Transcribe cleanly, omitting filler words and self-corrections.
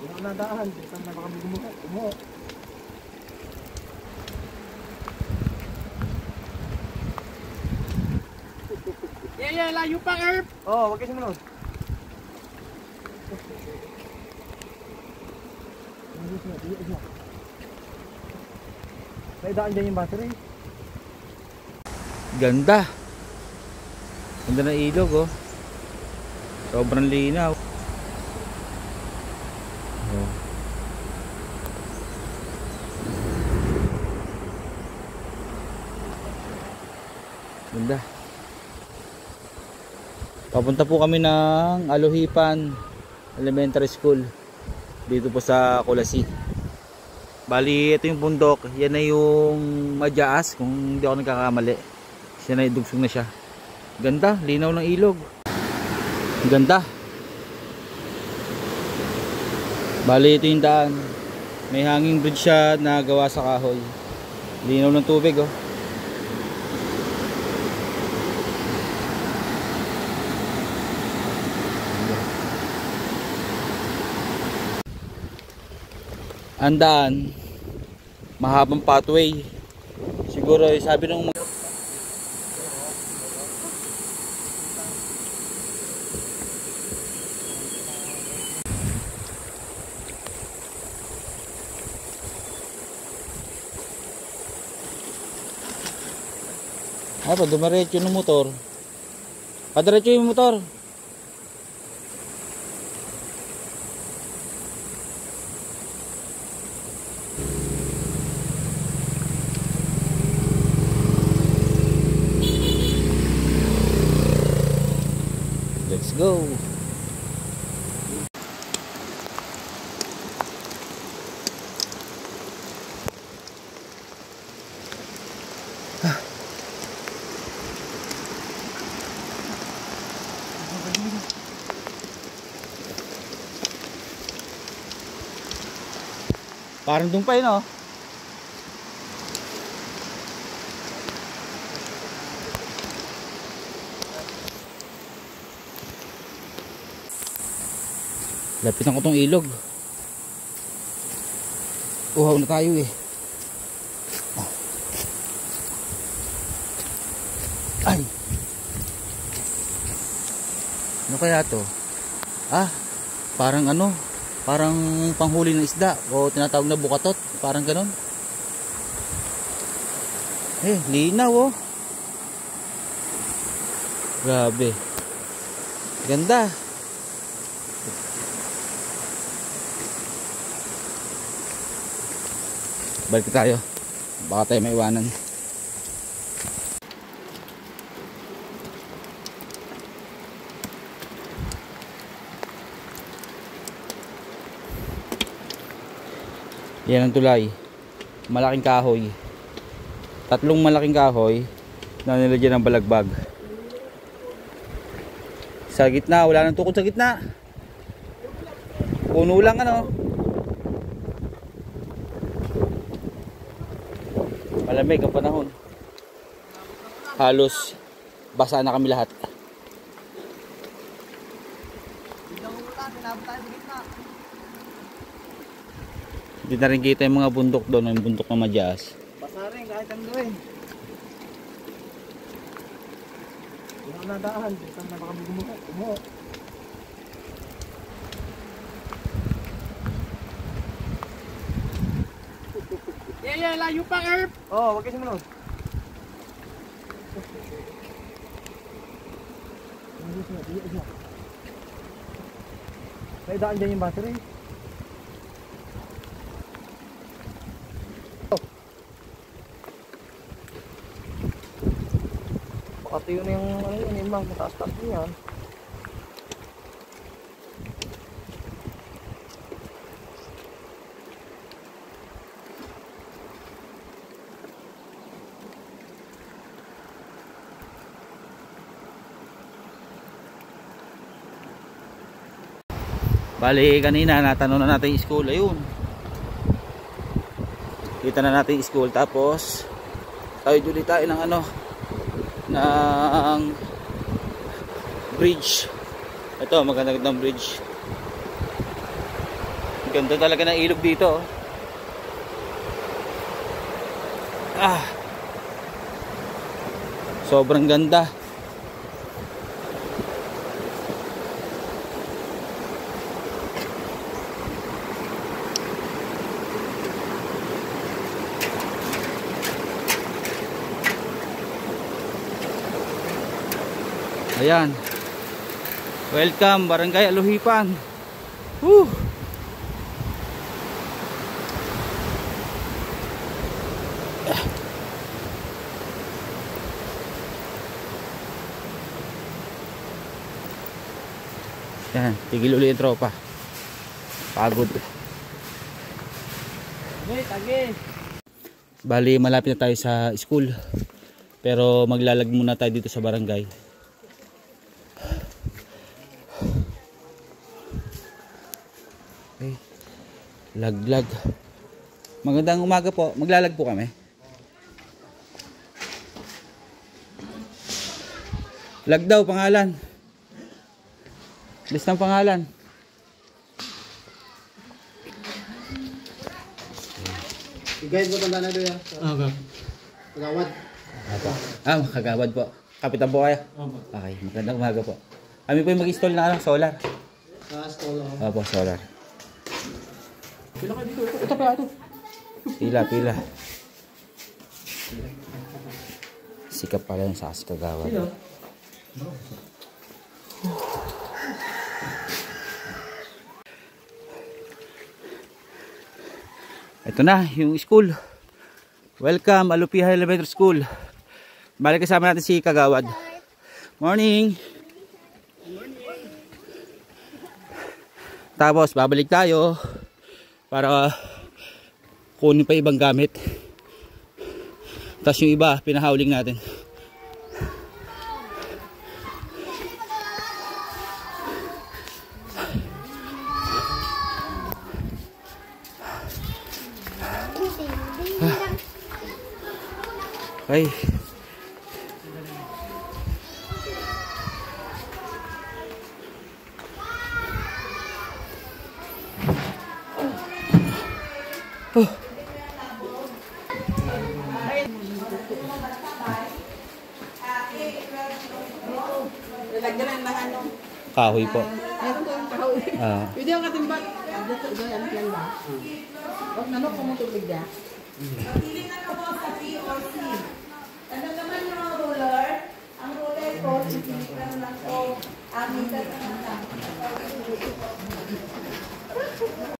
Yung nadaan, dito na baka umuho. Yeah, layo pa, Herb! Oo, wag kasi manod. May daan dyan yung battery. Ganda. Ganda na ilog, oh. Sobrang linaw. Oh. Ganda. Papunta po kami ng Aluhipan Elementary School dito po sa Kulasi. Bali, ito yung bundok. Yan na yung Madyaas, kung hindi ako nagkakamali. Siya na, dugsong na siya. Ganda, linaw ng ilog. Ganda. Bali, ito yung daan. May hanging bridge siya na gawa sa kahoy. Linaw ng tubig, oh. Ang daan, mahabang pathway. Siguro sabi nung pa dumiretso ng motor. Padiretso yung motor. Let's go. Parang doon pa yun, oh. Lapitan ko tong ilog. Uhaw na tayo, eh. Ay. Ano kaya to? Ah, parang ano? Parang panghuli ng isda o tinatawag na bukatot, parang ganon. Eh, linaw, oh. Grabe. Ganda. Balik tayo. Baka tayo maiwanan. Yan ang tulay. Malaking kahoy. 3 malaking kahoy na nilagyan ng balagbag. Sa gitna, wala nang tukod sa gitna. Puno lang, ano. Malamig ang panahon. Halos basa na kami lahat. Hindi na rin kita yung mga bundok doon, yung bundok na Madyaas. Basa rin kahit ang gawin. Yung nadaan, dito na baka umuho. Yeah, layo pa, Herb! Oo, wag kasi manod. May daan dyan yung battery. Baka yun yung ano yun, yung bang mataas-taas niyan. Bali, kanina natanong na natin yung school. Ayun, kita na natin yung school. Tapos tayo ulit tayo ng ano, ng bridge. Ito, magandang bridge. Ganda talaga ng ilog dito. Sobrang ganda. Ayan. Welcome Barangay Aluhipan. Woo! Yan, tigil ulit yung tropa. Pagod. Bali, malapit na tayo sa school. Pero maglalag muna tayo dito sa barangay. Okay. Laglag. Magandang umaga po. Maglalag po kami. Lag daw pangalan. List ng pangalan. I-guide mo tanda na doon yan. Okay. Kagawad. Kagawad po. Kapitan po kayo? Okay, magandang umaga po. Kami po yung mag-install na solar. Stall ako. Opo, solar. Pila ka dito. Ito pa ito. Pila. Sikap pala yung sas kagawad. Sino? Ito na yung school. Welcome Alupihan Elementary School. Balik kasama natin si Kagawad. Morning. Tapos babalik tayo para kunin pa ibang gamit. Tapos yung iba pinahauling natin. Ay. Lagyan ng ano. Kahoy po. Meron ko yung kahoy. Pwede yung katimbang. Dito, ano yan ba? Huwag na kumutubig ya. Pili na po sa B or C. Ano naman yung ruler? Ang ruler po, lang po, meter naman lang.